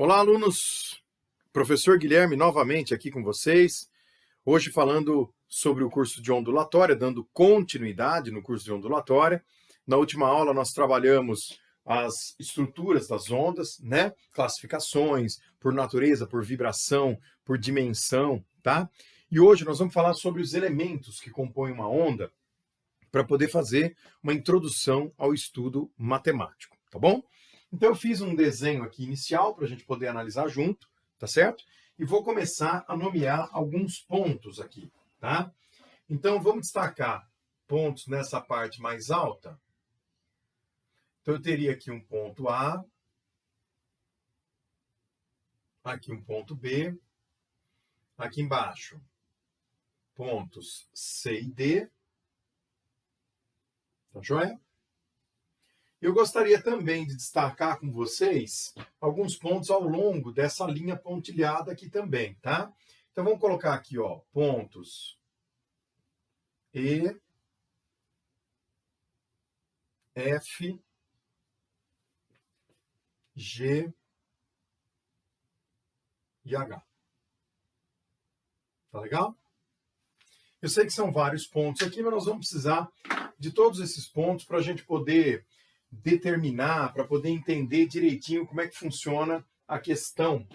Olá, alunos! Professor Guilherme novamente aqui com vocês. Hoje falando sobre o curso de ondulatória, dando continuidade no curso de ondulatória. Na última aula nós trabalhamos as estruturas das ondas, né? Classificações por natureza, por vibração, por dimensão, tá? E hoje nós vamos falar sobre os elementos que compõem uma onda para poder fazer uma introdução ao estudo matemático, tá bom? Então eu fiz um desenho aqui inicial para a gente poder analisar junto, tá certo? E vou começar a nomear alguns pontos aqui, tá? Então vamos destacar pontos nessa parte mais alta. Então eu teria aqui um ponto A, aqui um ponto B, aqui embaixo pontos C e D, tá joia? Eu gostaria também de destacar com vocês alguns pontos ao longo dessa linha pontilhada aqui também, tá? Então vamos colocar aqui, ó, pontos E, F, G e H. Tá legal? Eu sei que são vários pontos aqui, mas nós vamos precisar de todos esses pontos para a gente poder determinar, para poder entender direitinho como é que funciona a questão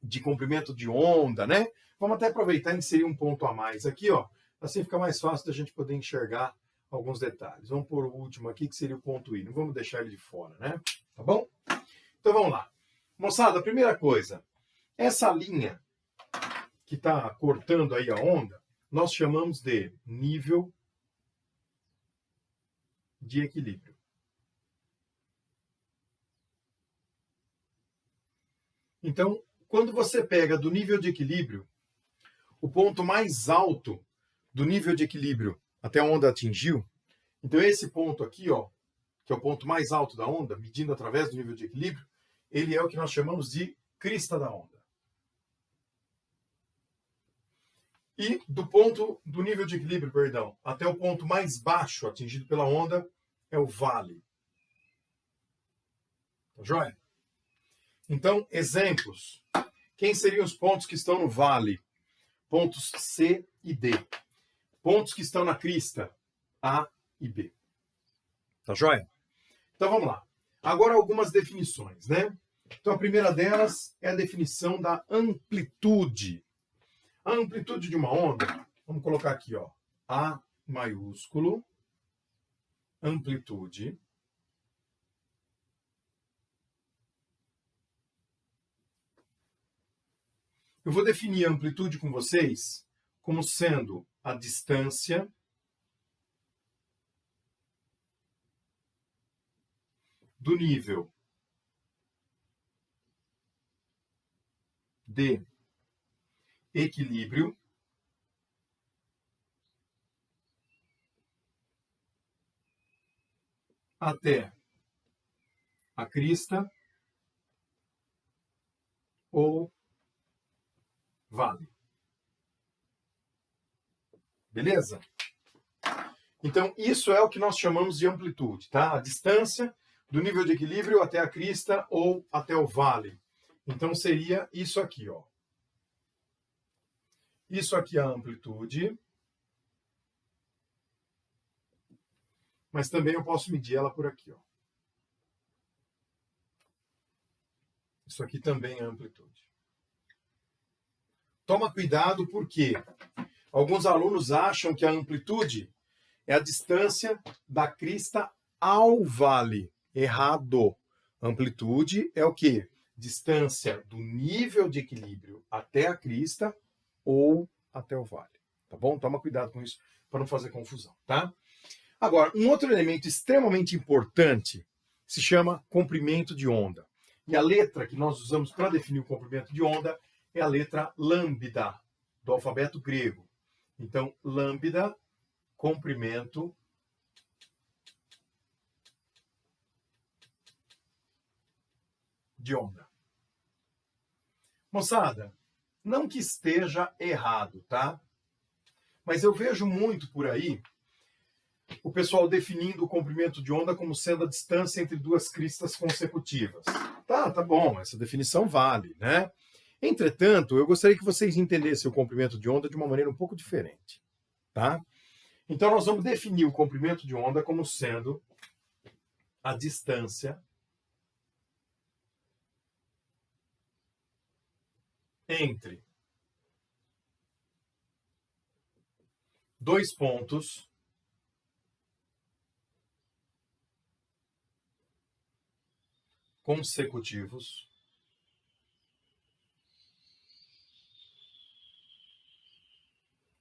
de comprimento de onda, né? Vamos até aproveitar e inserir um ponto a mais aqui, ó. Assim fica mais fácil da gente poder enxergar alguns detalhes. Vamos por o último aqui, que seria o ponto I. Não vamos deixar ele de fora, né? Tá bom? Então vamos lá. Moçada, a primeira coisa. Essa linha que está cortando aí a onda, nós chamamos de nível de equilíbrio. Então, quando você pega do nível de equilíbrio, o ponto mais alto do nível de equilíbrio até a onda atingiu, então esse ponto aqui, ó, que é o ponto mais alto da onda, medindo através do nível de equilíbrio, ele é o que nós chamamos de crista da onda. E do nível de equilíbrio, perdão, até o ponto mais baixo atingido pela onda é o vale. Tá joia? Então, exemplos. Quem seriam os pontos que estão no vale? Pontos C e D. Pontos que estão na crista, A e B. Tá joia? Então vamos lá. Agora algumas definições, né? Então a primeira delas é a definição da amplitude. A amplitude de uma onda, vamos colocar aqui, ó, A maiúsculo, amplitude. Eu vou definir a amplitude com vocês como sendo a distância do nível de equilíbrio até a crista ou vale. Beleza? Então, isso é o que nós chamamos de amplitude, tá? A distância do nível de equilíbrio até a crista ou até o vale. Então, seria isso aqui, ó. Isso aqui é a amplitude. Mas também eu posso medir ela por aqui, ó. Isso aqui também é amplitude. Toma cuidado porque alguns alunos acham que a amplitude é a distância da crista ao vale. Errado. Amplitude é o quê? Distância do nível de equilíbrio até a crista ou até o vale. Tá bom? Toma cuidado com isso para não fazer confusão, tá? Agora, um outro elemento extremamente importante se chama comprimento de onda. E a letra que nós usamos para definir o comprimento de onda é a letra lambda, do alfabeto grego. Então, lambda, comprimento de onda. Moçada, não que esteja errado, tá? Mas eu vejo muito por aí o pessoal definindo o comprimento de onda como sendo a distância entre duas cristas consecutivas. Tá bom, essa definição vale, né? Entretanto, eu gostaria que vocês entendessem o comprimento de onda de uma maneira um pouco diferente, tá? Então, nós vamos definir o comprimento de onda como sendo a distância entre dois pontos consecutivos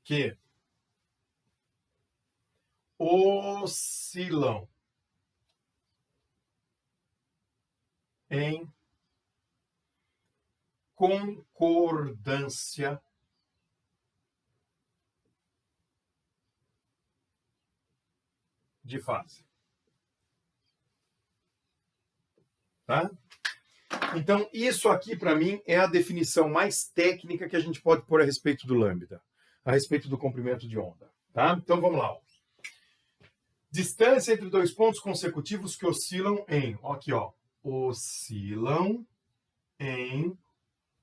que oscilam em concordância de fase. Tá? Então, isso aqui, para mim, é a definição mais técnica que a gente pode pôr a respeito do lambda, a respeito do comprimento de onda. Tá? Então, vamos lá. Distância entre dois pontos consecutivos que oscilam em, aqui, ó, oscilam em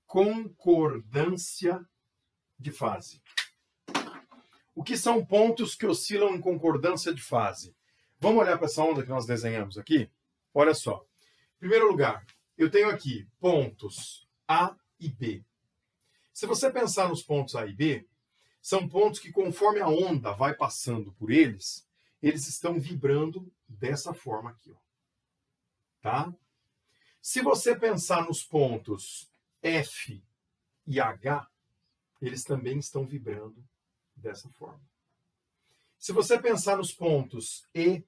concordância de fase. O que são pontos que oscilam em concordância de fase? Vamos olhar para essa onda que nós desenhamos aqui? Olha só. Em primeiro lugar, eu tenho aqui pontos A e B. Se você pensar nos pontos A e B, são pontos que, conforme a onda vai passando por eles, eles estão vibrando dessa forma aqui, ó. Tá? Se você pensar nos pontos F e H, eles também estão vibrando dessa forma. Se você pensar nos pontos E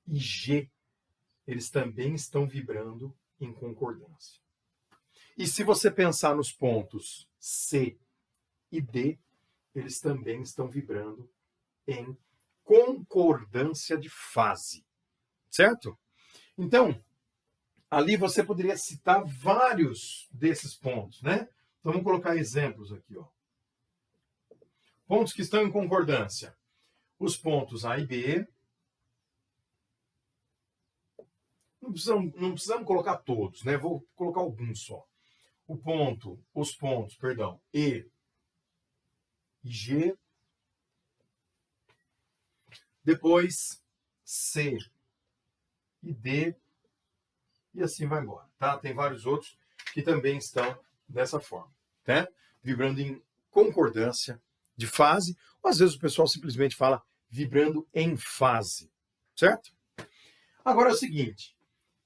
e G, eles também estão vibrando em concordância. E se você pensar nos pontos C e D, eles também estão vibrando em concordância de fase. Certo? Então, ali você poderia citar vários desses pontos, né? Então vamos colocar exemplos aqui, ó. Pontos que estão em concordância. Os pontos A e B. Não precisamos colocar todos, né? Vou colocar alguns só. Os pontos, E e G. Depois C e D. E assim vai embora, tá? Tem vários outros que também estão dessa forma, né? Vibrando em concordância de fase, ou às vezes o pessoal simplesmente fala vibrando em fase, certo? Agora é o seguinte,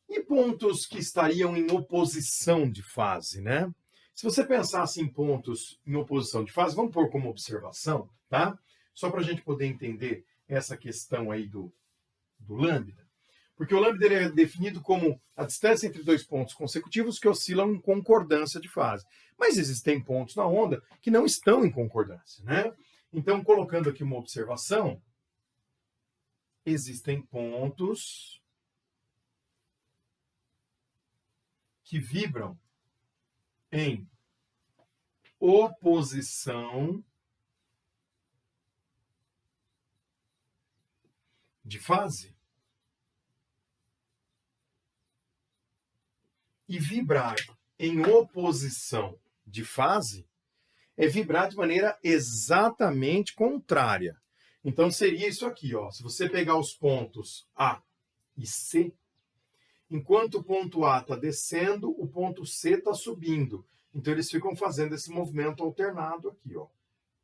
e pontos que estariam em oposição de fase, né? Se você pensasse em pontos em oposição de fase, vamos pôr como observação, tá? Só para a gente poder entender essa questão aí do lambda. Porque o lambda é definido como a distância entre dois pontos consecutivos que oscilam em concordância de fase. Mas existem pontos na onda que não estão em concordância, né? Então, colocando aqui uma observação, existem pontos que vibram em oposição de fase. E vibrar em oposição de fase é vibrar de maneira exatamente contrária. Então seria isso aqui, ó. Se você pegar os pontos A e C, enquanto o ponto A está descendo, o ponto C está subindo. Então eles ficam fazendo esse movimento alternado aqui, ó.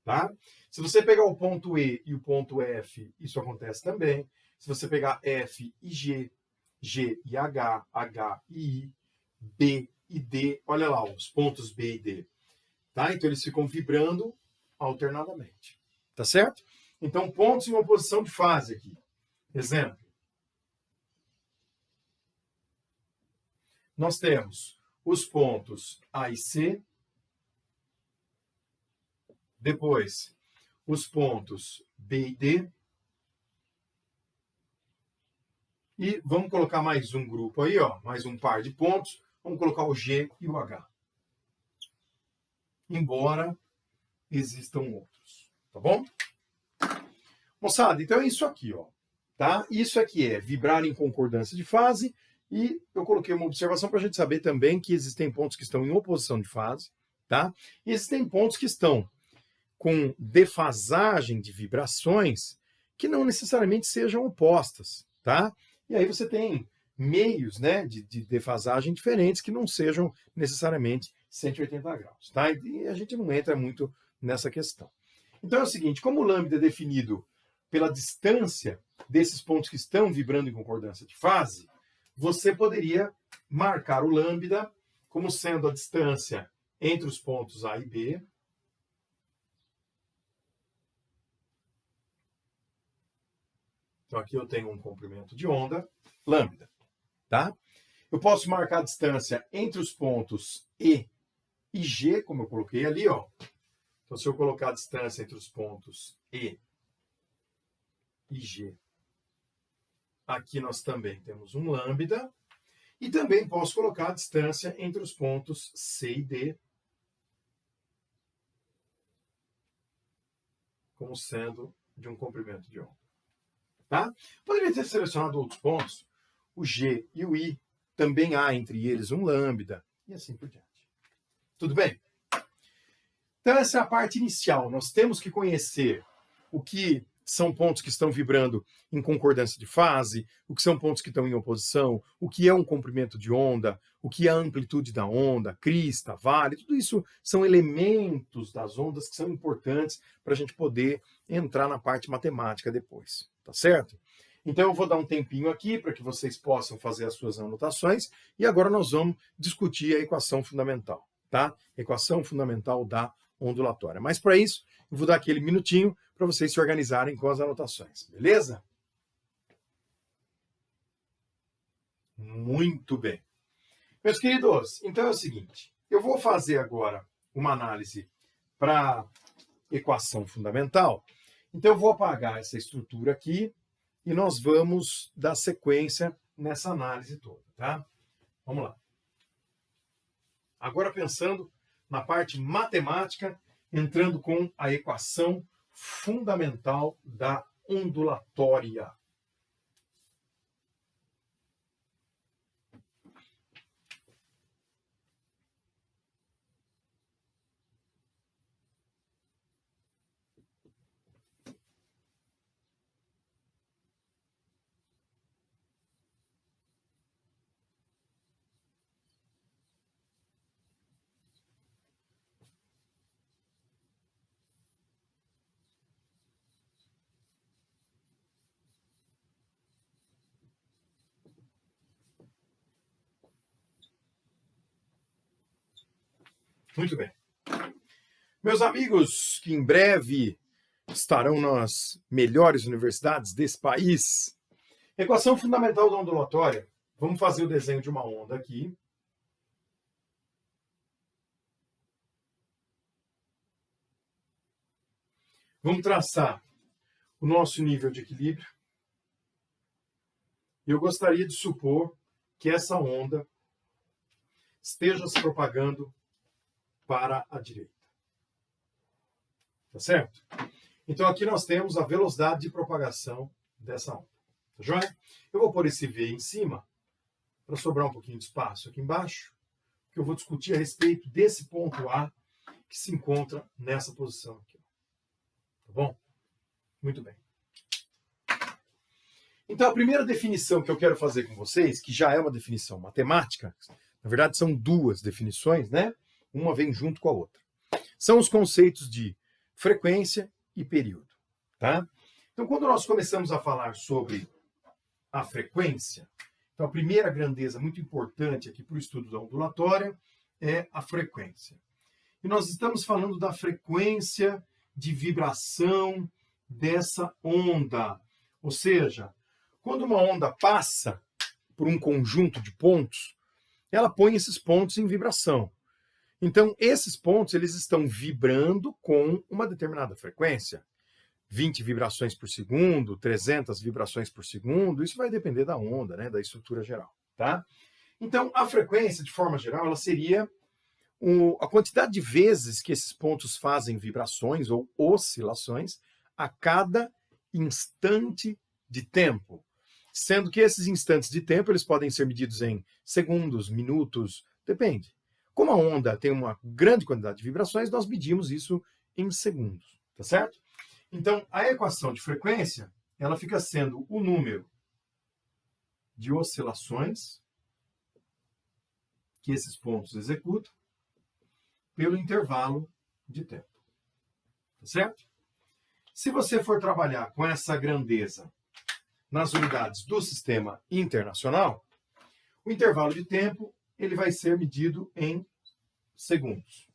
Tá? Se você pegar o ponto E e o ponto F, isso acontece também. Se você pegar F e G, G e H, H e I, B e D, olha lá, os pontos B e D. Tá? Então eles ficam vibrando alternadamente. Tá certo? Então, pontos em oposição de fase aqui. Exemplo. Nós temos os pontos A e C. Depois, os pontos B e D. E vamos colocar mais um grupo aí, ó, mais um par de pontos. Vamos colocar o G e o H. Embora existam outros. Tá bom? Moçada, então é isso aqui, ó. Tá? Isso aqui é vibrar em concordância de fase E eu coloquei uma observação para a gente saber também que existem pontos que estão em oposição de fase, tá? E existem pontos que estão com defasagem de vibrações que não necessariamente sejam opostas, tá? E aí você tem meios, né, de defasagem diferentes que não sejam necessariamente 180 graus, tá? E a gente não entra muito nessa questão. Então é o seguinte, como o lambda é definido pela distância desses pontos que estão vibrando em concordância de fase, você poderia marcar o lambda como sendo a distância entre os pontos A e B. Então aqui eu tenho um comprimento de onda, lambda, tá? Eu posso marcar a distância entre os pontos E e G, como eu coloquei ali, ó. Então se eu colocar a distância entre os pontos E e G, aqui nós também temos um lambda. E também posso colocar a distância entre os pontos C e D como sendo de um comprimento de onda. Tá? Poderia ter selecionado outros pontos, o G e o I, também há entre eles um lambda, e assim por diante. Tudo bem? Então essa é a parte inicial. Nós temos que conhecer o que são pontos que estão vibrando em concordância de fase, o que são pontos que estão em oposição, o que é um comprimento de onda, o que é a amplitude da onda, crista, vale, tudo isso são elementos das ondas que são importantes para a gente poder entrar na parte matemática depois, tá certo? Então eu vou dar um tempinho aqui para que vocês possam fazer as suas anotações e agora nós vamos discutir a equação fundamental, tá? Equação fundamental da ondulatória. Mas para isso, eu vou dar aquele minutinho para vocês se organizarem com as anotações, beleza? Muito bem. Meus queridos, então é o seguinte, eu vou fazer agora uma análise para equação fundamental, então eu vou apagar essa estrutura aqui e nós vamos dar sequência nessa análise toda, tá? Vamos lá. Agora pensando na parte matemática, entrando com a equação fundamental da ondulatória. Muito bem. Meus amigos, que em breve estarão nas melhores universidades desse país, equação fundamental da ondulatória. Vamos fazer o desenho de uma onda aqui. Vamos traçar o nosso nível de equilíbrio. Eu gostaria de supor que essa onda esteja se propagando para a direita. Tá certo? Então aqui nós temos a velocidade de propagação dessa onda. Tá joia? Eu vou pôr esse V em cima, para sobrar um pouquinho de espaço aqui embaixo, que eu vou discutir a respeito desse ponto A que se encontra nessa posição aqui. Tá bom? Muito bem. Então a primeira definição que eu quero fazer com vocês, que já é uma definição matemática, na verdade são duas definições, né? Uma vem junto com a outra. São os conceitos de frequência e período, tá? Então, quando nós começamos a falar sobre a frequência, então a primeira grandeza muito importante aqui para o estudo da ondulatória é a frequência. E nós estamos falando da frequência de vibração dessa onda. Ou seja, quando uma onda passa por um conjunto de pontos, ela põe esses pontos em vibração. Então, esses pontos eles estão vibrando com uma determinada frequência. 20 vibrações por segundo, 300 vibrações por segundo, isso vai depender da onda, né, da estrutura geral. Tá? Então, a frequência, de forma geral, ela seria a quantidade de vezes que esses pontos fazem vibrações ou oscilações a cada instante de tempo. sendo que esses instantes de tempo eles podem ser medidos em segundos, minutos, depende. Como a onda tem uma grande quantidade de vibrações, nós medimos isso em segundos, tá certo? Então, a equação de frequência, ela fica sendo o número de oscilações que esses pontos executam pelo intervalo de tempo, tá certo? Se você for trabalhar com essa grandeza nas unidades do sistema internacional, o intervalo de tempo ele vai ser medido em segundos.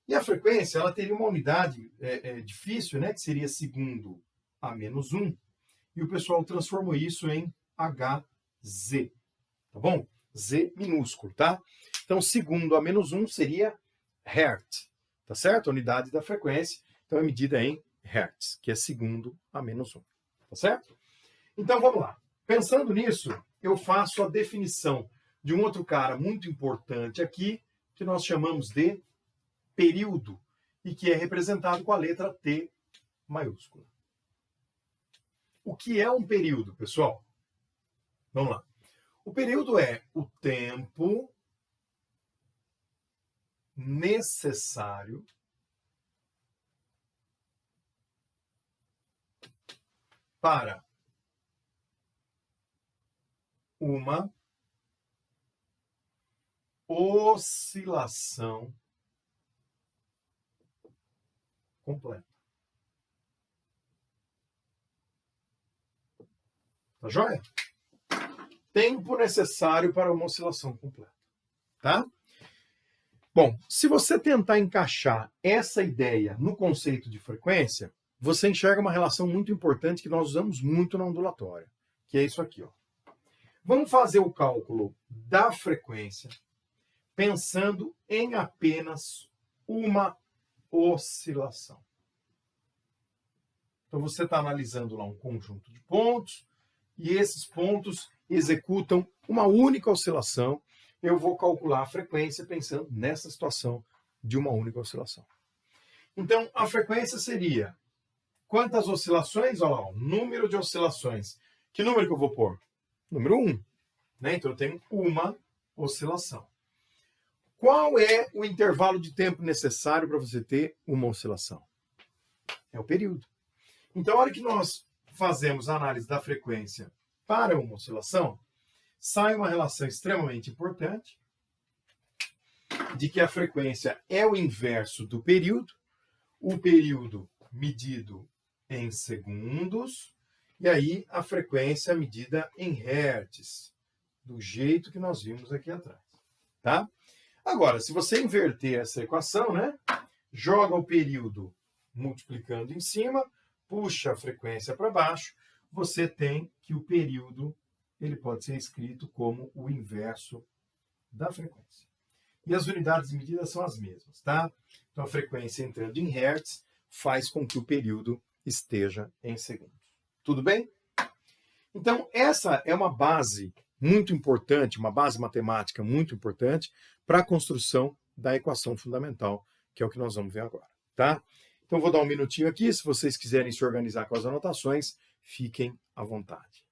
E a frequência ela teria uma unidade difícil, né, que seria segundo a menos 1, e o pessoal transformou isso em Hz, tá bom? Z minúsculo, tá? Então, segundo a menos 1 seria Hertz, tá certo? A unidade da frequência, então é medida em Hertz, que é segundo a menos 1, tá certo? Então, vamos lá. Pensando nisso, eu faço a definição de um outro cara muito importante aqui, que nós chamamos de período, e que é representado com a letra T maiúscula. O que é um período, pessoal? Vamos lá. O período é o tempo necessário para uma oscilação completa. Tá joia? Tempo necessário para uma oscilação completa. Tá? Bom, se você tentar encaixar essa ideia no conceito de frequência, você enxerga uma relação muito importante que nós usamos muito na ondulatória, que é isso aqui, ó. Vamos fazer o cálculo da frequência pensando em apenas uma oscilação. Então você está analisando lá um conjunto de pontos e esses pontos executam uma única oscilação. Eu vou calcular a frequência pensando nessa situação de uma única oscilação. Então a frequência seria quantas oscilações? Olha lá, o número de oscilações. Que número que eu vou pôr? Número 1. Né? Então eu tenho uma oscilação. Qual é o intervalo de tempo necessário para você ter uma oscilação? É o período. Então, a hora que nós fazemos a análise da frequência para uma oscilação, sai uma relação extremamente importante de que a frequência é o inverso do período, o período medido em segundos, e aí a frequência medida em hertz, do jeito que nós vimos aqui atrás, tá? Agora, se você inverter essa equação, né, joga o período multiplicando em cima, puxa a frequência para baixo, você tem que o período ele pode ser escrito como o inverso da frequência. E as unidades de medida são as mesmas, tá? Então, a frequência entrando em hertz faz com que o período esteja em segundos. Tudo bem? Então, essa é uma base muito importante, uma base matemática muito importante para a construção da equação fundamental, que é o que nós vamos ver agora, tá? Então, vou dar um minutinho aqui, se vocês quiserem se organizar com as anotações, fiquem à vontade.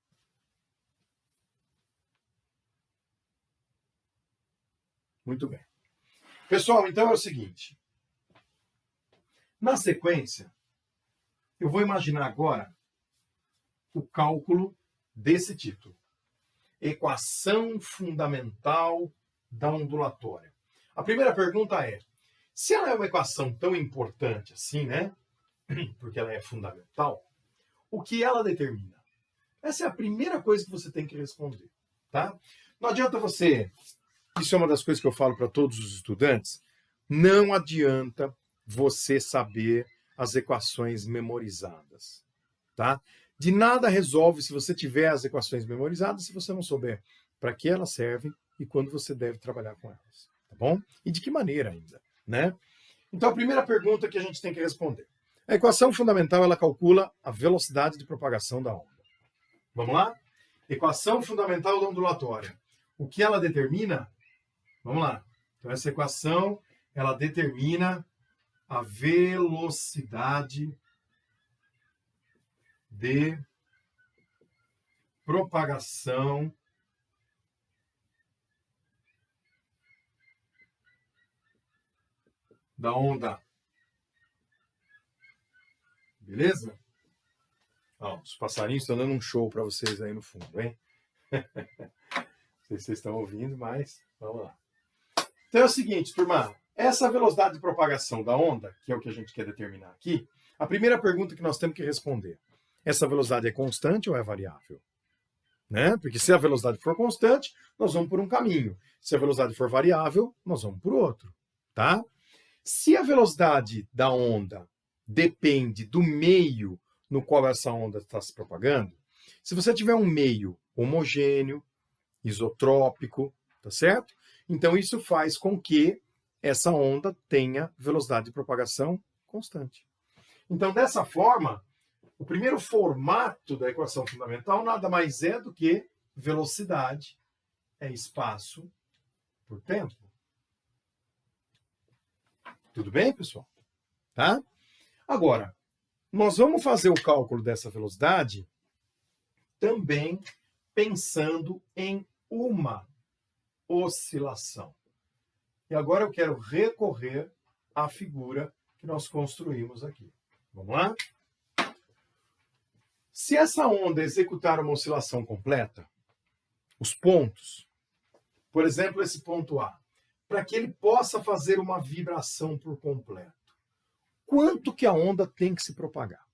Muito bem. Pessoal, então é o seguinte. Na sequência, eu vou imaginar agora o cálculo desse título. Equação fundamental da ondulatória. A primeira pergunta é, se ela é uma equação tão importante assim, né? Porque ela é fundamental, o que ela determina? Essa é a primeira coisa que você tem que responder, tá? Não adianta você... Isso é uma das coisas que eu falo para todos os estudantes. Não adianta você saber as equações memorizadas, tá? De nada resolve se você tiver as equações memorizadas se você não souber para que elas servem e quando você deve trabalhar com elas, tá bom? E de que maneira ainda, né? Então, a primeira pergunta que a gente tem que responder. A equação fundamental, ela calcula a velocidade de propagação da onda. Vamos lá? Equação fundamental da ondulatória. O que ela determina? Vamos lá. Então, essa equação, ela determina a velocidade de propagação da onda. Beleza? Ó, os passarinhos estão dando um show para vocês aí no fundo, hein? Não sei se vocês estão ouvindo, mas vamos lá. Então é o seguinte, turma. Essa velocidade de propagação da onda, que é o que a gente quer determinar aqui, a primeira pergunta que nós temos que responder: essa velocidade é constante ou é variável? Né? Porque se a velocidade for constante, nós vamos por um caminho. Se a velocidade for variável, nós vamos por outro. Tá? Se a velocidade da onda depende do meio no qual essa onda está se propagando, se você tiver um meio homogêneo, isotrópico, tá certo? Então isso faz com que essa onda tenha velocidade de propagação constante. Então, dessa forma, o primeiro formato da equação fundamental nada mais é do que velocidade é espaço por tempo. Tudo bem, pessoal? Tá? Agora, nós vamos fazer o cálculo dessa velocidade também pensando em uma oscilação. E agora eu quero recorrer à figura que nós construímos aqui. Vamos lá? Se essa onda executar uma oscilação completa, os pontos, por exemplo, esse ponto A, para que ele possa fazer uma vibração por completo, quanto que a onda tem que se propagar?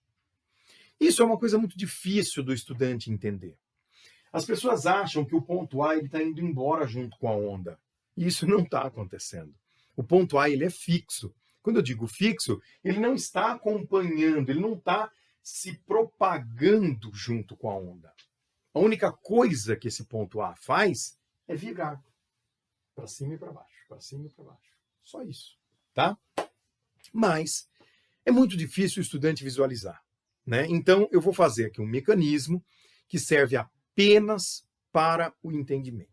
Isso é uma coisa muito difícil do estudante entender. As pessoas acham que o ponto A está indo embora junto com a onda. E isso não está acontecendo. O ponto A ele é fixo. Quando eu digo fixo, ele não está acompanhando, ele não está se propagando junto com a onda. A única coisa que esse ponto A faz é vibrar para cima e para baixo, para cima e para baixo. Só isso, tá? Mas é muito difícil o estudante visualizar, né? Então eu vou fazer aqui um mecanismo que serve apenas para o entendimento.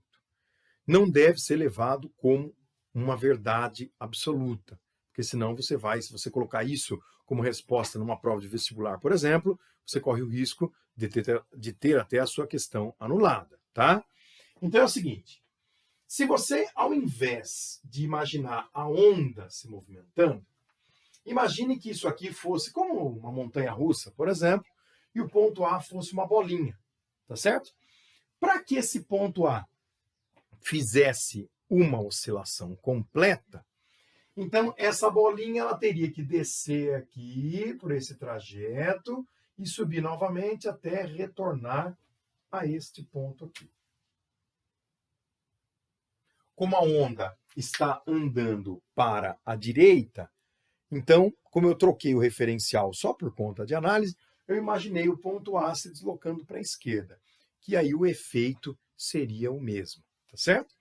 Não deve ser levado como uma verdade absoluta, porque senão você vai, se você colocar isso como resposta numa prova de vestibular, por exemplo, você corre o risco de ter até a sua questão anulada, tá? Então é o seguinte, se você, ao invés de imaginar a onda se movimentando, imagine que isso aqui fosse como uma montanha-russa, por exemplo, e o ponto A fosse uma bolinha, tá certo? Para que esse ponto A fizesse uma oscilação completa, então essa bolinha ela teria que descer aqui por esse trajeto e subir novamente até retornar a este ponto aqui. Como a onda está andando para a direita, então, como eu troquei o referencial só por conta de análise, eu imaginei o ponto A se deslocando para a esquerda, que aí o efeito seria o mesmo, tá certo?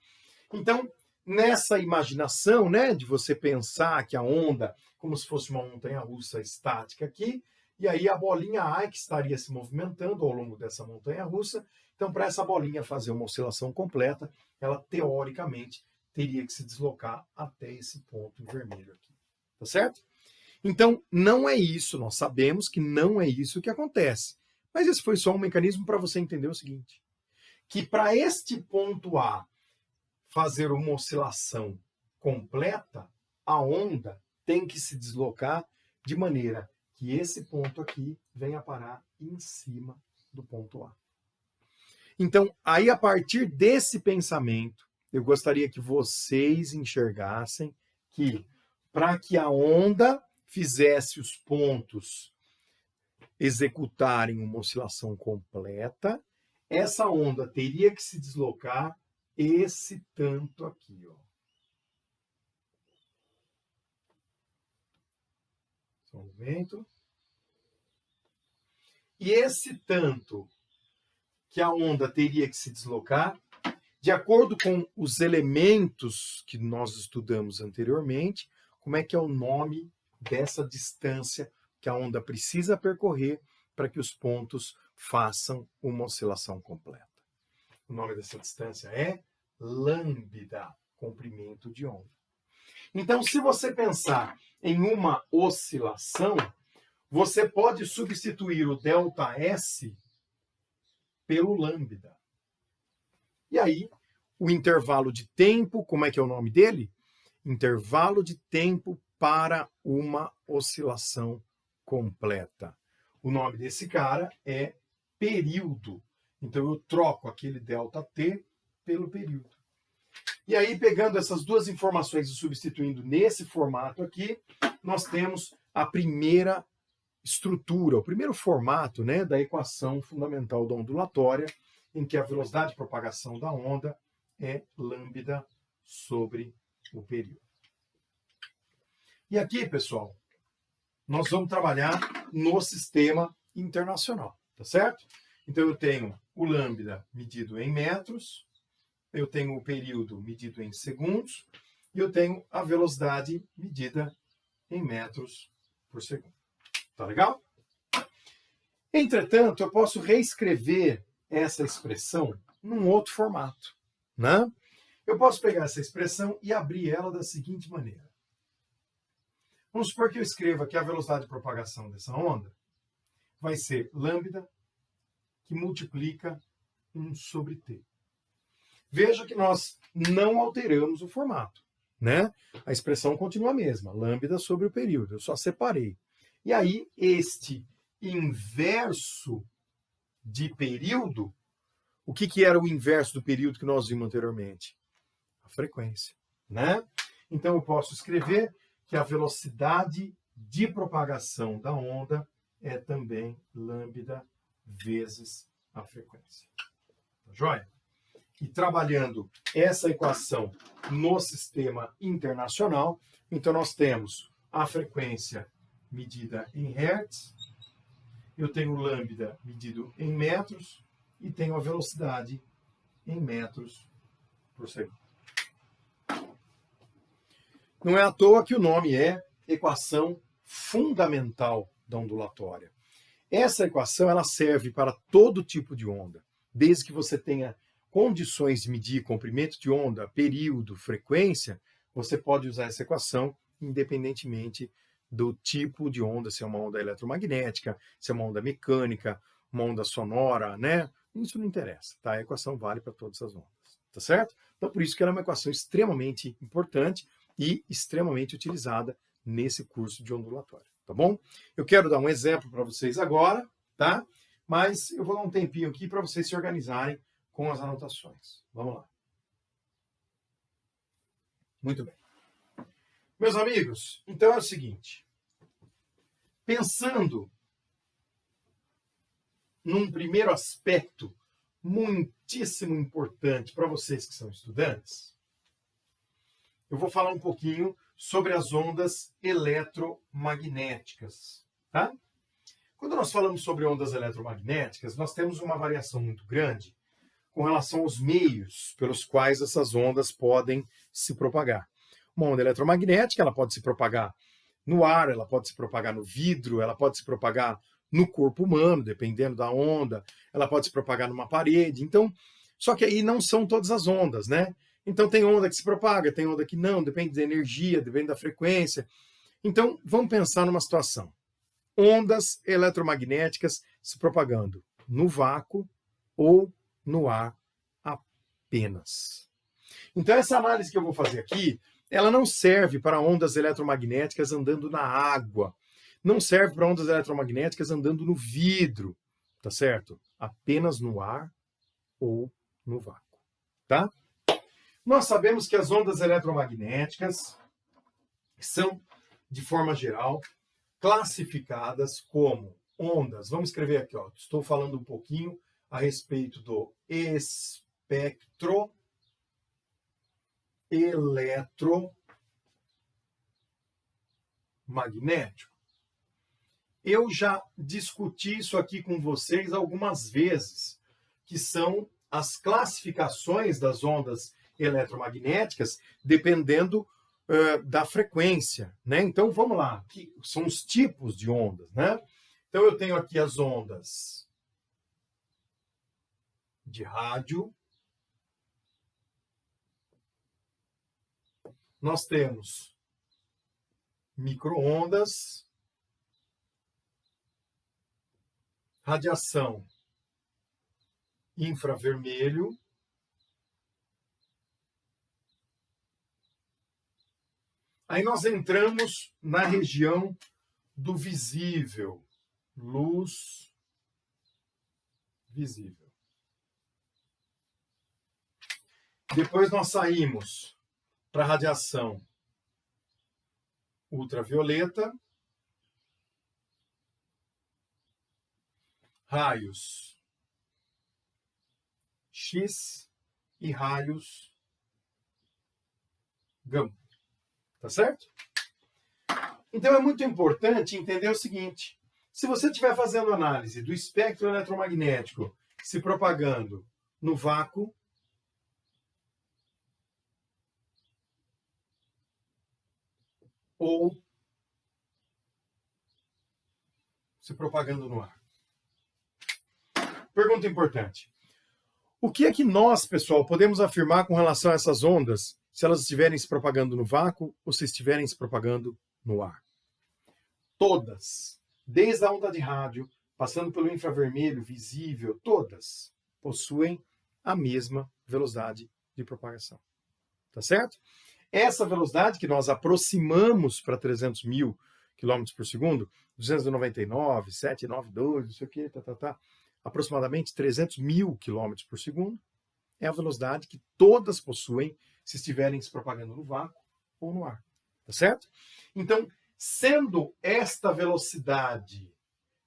Então, nessa imaginação, né, de você pensar que a onda, como se fosse uma montanha-russa estática aqui, e aí a bolinha A que estaria se movimentando ao longo dessa montanha-russa, então para essa bolinha fazer uma oscilação completa, ela teoricamente teria que se deslocar até esse ponto em vermelho aqui, tá certo? Então, não é isso, nós sabemos que não é isso que acontece, mas esse foi só um mecanismo para você entender o seguinte, que para este ponto A fazer uma oscilação completa, a onda tem que se deslocar de maneira que esse ponto aqui venha parar em cima do ponto A. Então, aí a partir desse pensamento, eu gostaria que vocês enxergassem que para que a onda fizesse os pontos executarem uma oscilação completa, essa onda teria que se deslocar esse tanto aqui, ó. Só um momento. E esse tanto que a onda teria que se deslocar, de acordo com os elementos que nós estudamos anteriormente, como é que é o nome dessa distância que a onda precisa percorrer para que os pontos façam uma oscilação completa. O nome dessa distância é lambda, comprimento de onda. Então, se você pensar em uma oscilação, você pode substituir o ΔS pelo lambda. E aí, o intervalo de tempo, como é que é o nome dele? Intervalo de tempo para uma oscilação completa. O nome desse cara é período. Então, eu troco aquele ΔT pelo período. E aí, pegando essas duas informações e substituindo nesse formato aqui, nós temos a primeira estrutura, o primeiro formato, né, da equação fundamental da ondulatória, em que a velocidade de propagação da onda é lambda sobre o período. E aqui, pessoal, nós vamos trabalhar no sistema internacional, tá certo? Então, eu tenho o lambda medido em metros, eu tenho o período medido em segundos, e eu tenho a velocidade medida em metros por segundo. Tá legal? Entretanto, eu posso reescrever essa expressão num outro formato, né? Eu posso pegar essa expressão e abrir ela da seguinte maneira. Vamos supor que eu escreva que a velocidade de propagação dessa onda vai ser lambda que multiplica 1 sobre t. Veja que nós não alteramos o formato, né? A expressão continua a mesma, lambda sobre o período, eu só separei. E aí, este inverso de período, o que era o inverso do período que nós vimos anteriormente? A frequência, né? Então, eu posso escrever que a velocidade de propagação da onda é também lambda vezes a frequência. Tá joia? E trabalhando essa equação no sistema internacional, então nós temos a frequência medida em hertz, eu tenho o lambda medido em metros e tenho a velocidade em metros por segundo. Não é à toa que o nome é equação fundamental da ondulatória. Essa equação ela serve para todo tipo de onda, desde que você tenha condições de medir comprimento de onda, período, frequência, você pode usar essa equação independentemente do tipo de onda, se é uma onda eletromagnética, se é uma onda mecânica, uma onda sonora, né? Isso não interessa, tá? A equação vale para todas as ondas, tá certo? Então, por isso que ela é uma equação extremamente importante e extremamente utilizada nesse curso de ondulatória, tá bom? Eu quero dar um exemplo para vocês agora, tá? Mas eu vou dar um tempinho aqui para vocês se organizarem com as anotações. Vamos lá. Muito bem. Meus amigos, então é o seguinte. Pensando num primeiro aspecto muitíssimo importante para vocês que são estudantes, eu vou falar um pouquinho sobre as ondas eletromagnéticas, tá? Quando nós falamos sobre ondas eletromagnéticas, nós temos uma variação muito grande com relação aos meios pelos quais essas ondas podem se propagar. Uma onda eletromagnética, ela pode se propagar no ar, ela pode se propagar no vidro, ela pode se propagar no corpo humano, dependendo da onda, ela pode se propagar numa parede. Então, só que aí não são todas as ondas, né? Então tem onda que se propaga, tem onda que não, depende da energia, depende da frequência. Então, vamos pensar numa situação. Ondas eletromagnéticas se propagando no vácuo ou no ar apenas. Então, essa análise que eu vou fazer aqui, ela não serve para ondas eletromagnéticas andando na água, não serve para ondas eletromagnéticas andando no vidro, tá certo? Apenas no ar ou no vácuo, tá? Nós sabemos que as ondas eletromagnéticas são, de forma geral, classificadas como ondas. Vamos escrever aqui, ó. Estou falando um pouquinho a respeito do espectro eletromagnético. Eu já discuti isso aqui com vocês algumas vezes, que são as classificações das ondas eletromagnéticas dependendo da frequência, né? Então vamos lá, que são os tipos de ondas, né? Então eu tenho aqui as ondas de rádio, nós temos micro-ondas, radiação infravermelho, aí nós entramos na região do visível, luz visível. Depois nós saímos para a radiação ultravioleta, raios X e raios gama. Tá certo? Então é muito importante entender o seguinte: se você estiver fazendo análise do espectro eletromagnético se propagando no vácuo, ou se propagando no ar. Pergunta importante. O que é que nós, pessoal, podemos afirmar com relação a essas ondas, se elas estiverem se propagando no vácuo ou se estiverem se propagando no ar? Todas, desde a onda de rádio, passando pelo infravermelho, visível, todas possuem a mesma velocidade de propagação. Tá certo? Essa velocidade que nós aproximamos para 300 mil quilômetros por segundo, 299, 792, não sei o que, aproximadamente 300 mil quilômetros por segundo, é a velocidade que todas possuem se estiverem se propagando no vácuo ou no ar. Tá certo? Então, sendo esta velocidade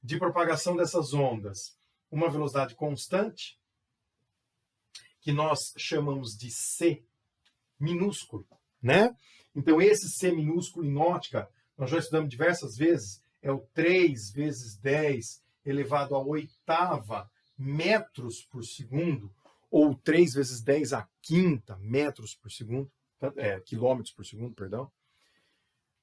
de propagação dessas ondas uma velocidade constante, que nós chamamos de C minúsculo, né? Então, esse C minúsculo em ótica, nós já estudamos diversas vezes, é o 3 vezes 10 elevado à oitava metros por segundo, ou 3 vezes 10 à quinta metros por segundo, quilômetros por segundo, perdão.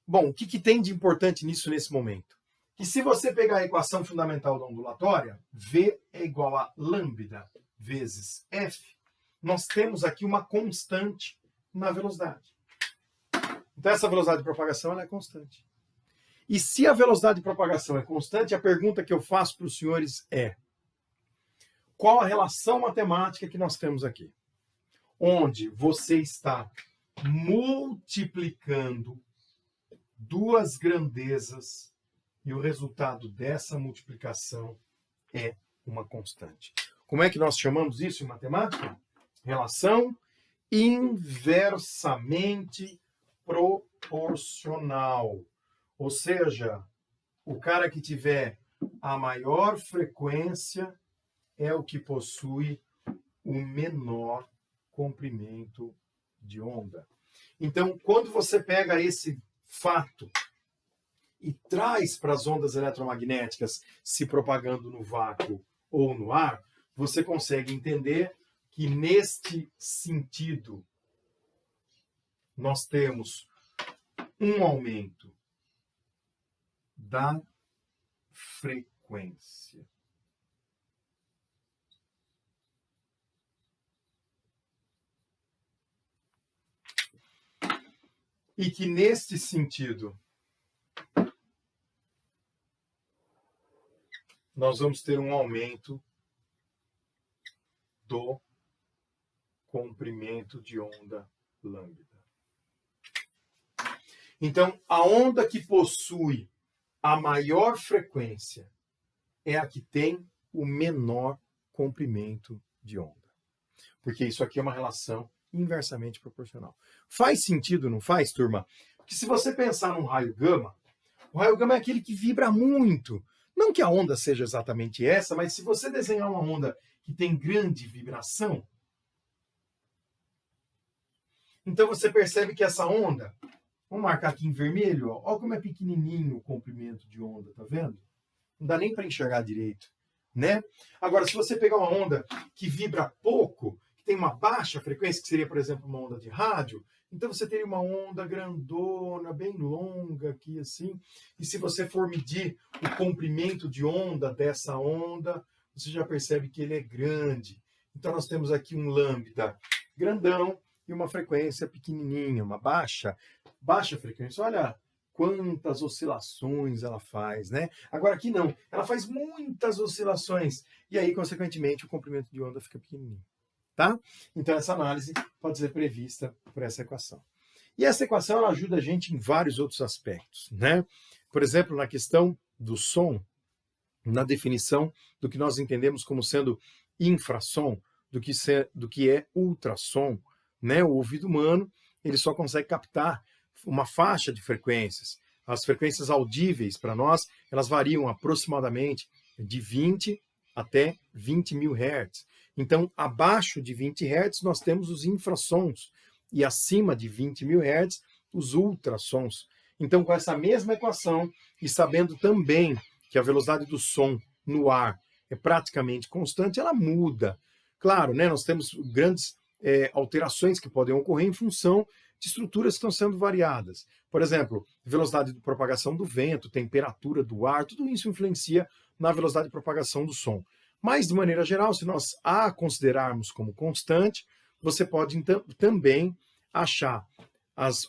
Bom, o que tem de importante nisso nesse momento? Que se você pegar a equação fundamental da ondulatória, V é igual a lambda vezes F, nós temos aqui uma constante na velocidade. Então, essa velocidade de propagação ela é constante. E se a velocidade de propagação é constante, a pergunta que eu faço para os senhores é: qual a relação matemática que nós temos aqui? Onde você está multiplicando duas grandezas e o resultado dessa multiplicação é uma constante. Como é que nós chamamos isso em matemática? Relação inversamente proporcional. Ou seja, o cara que tiver a maior frequência é o que possui o menor comprimento de onda. Então, quando você pega esse fato e traz para as ondas eletromagnéticas se propagando no vácuo ou no ar, você consegue entender que neste sentido nós temos um aumento da frequência. E que neste sentido nós vamos ter um aumento do comprimento de onda lambda. Então, a onda que possui a maior frequência é a que tem o menor comprimento de onda. Porque isso aqui é uma relação inversamente proporcional. Faz sentido, não faz, turma? Porque se você pensar num raio gama, o raio gama é aquele que vibra muito. Não que a onda seja exatamente essa, mas se você desenhar uma onda que tem grande vibração, então você percebe que essa onda, vamos marcar aqui em vermelho, ó, olha como é pequenininho o comprimento de onda, tá vendo? Não dá nem para enxergar direito, né? Agora, se você pegar uma onda que vibra pouco, que tem uma baixa frequência, que seria, por exemplo, uma onda de rádio, então você teria uma onda grandona, bem longa aqui assim, e se você for medir o comprimento de onda dessa onda, você já percebe que ele é grande. Então nós temos aqui um lambda grandão e uma frequência pequenininha, uma baixa frequência. Olha quantas oscilações ela faz, né? Agora aqui não, ela faz muitas oscilações, e aí, consequentemente, o comprimento de onda fica pequenininho, tá? Então, essa análise pode ser prevista por essa equação. E essa equação ela ajuda a gente em vários outros aspectos, né? Por exemplo, na questão do som, na definição do que nós entendemos como sendo infrassom, do que é ultrassom, né? O ouvido humano ele só consegue captar uma faixa de frequências. As frequências audíveis para nós, elas variam aproximadamente de 20 até 20 mil Hz. Então, abaixo de 20 Hz, nós temos os infrassons, e acima de 20 mil Hz, os ultrassons. Então, com essa mesma equação, e sabendo também que a velocidade do som no ar é praticamente constante, ela muda. Claro, né, nós temos grandes alterações que podem ocorrer em função de estruturas que estão sendo variadas. Por exemplo, velocidade de propagação do vento, temperatura do ar, tudo isso influencia na velocidade de propagação do som. Mas, de maneira geral, se nós a considerarmos como constante, você pode então, também achar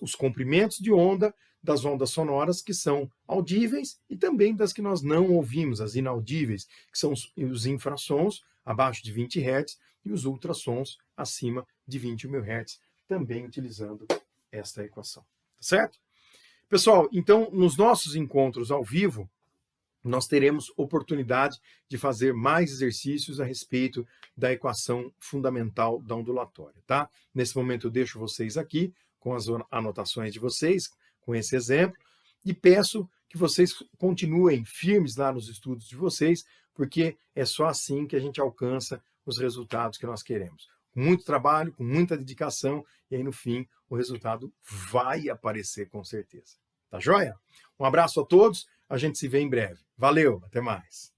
os comprimentos de onda das ondas sonoras que são audíveis e também das que nós não ouvimos, as inaudíveis, que são os infrassons, abaixo de 20 Hz, e os ultrassons, acima de 20 mil Hz, também utilizando esta equação. Tá certo? Pessoal, então, nos nossos encontros ao vivo, nós teremos oportunidade de fazer mais exercícios a respeito da equação fundamental da ondulatória, tá? Nesse momento eu deixo vocês aqui com as anotações de vocês, com esse exemplo, e peço que vocês continuem firmes lá nos estudos de vocês, porque é só assim que a gente alcança os resultados que nós queremos. Com muito trabalho, com muita dedicação, e aí no fim o resultado vai aparecer com certeza. Tá joia? Um abraço a todos. A gente se vê em breve. Valeu, até mais.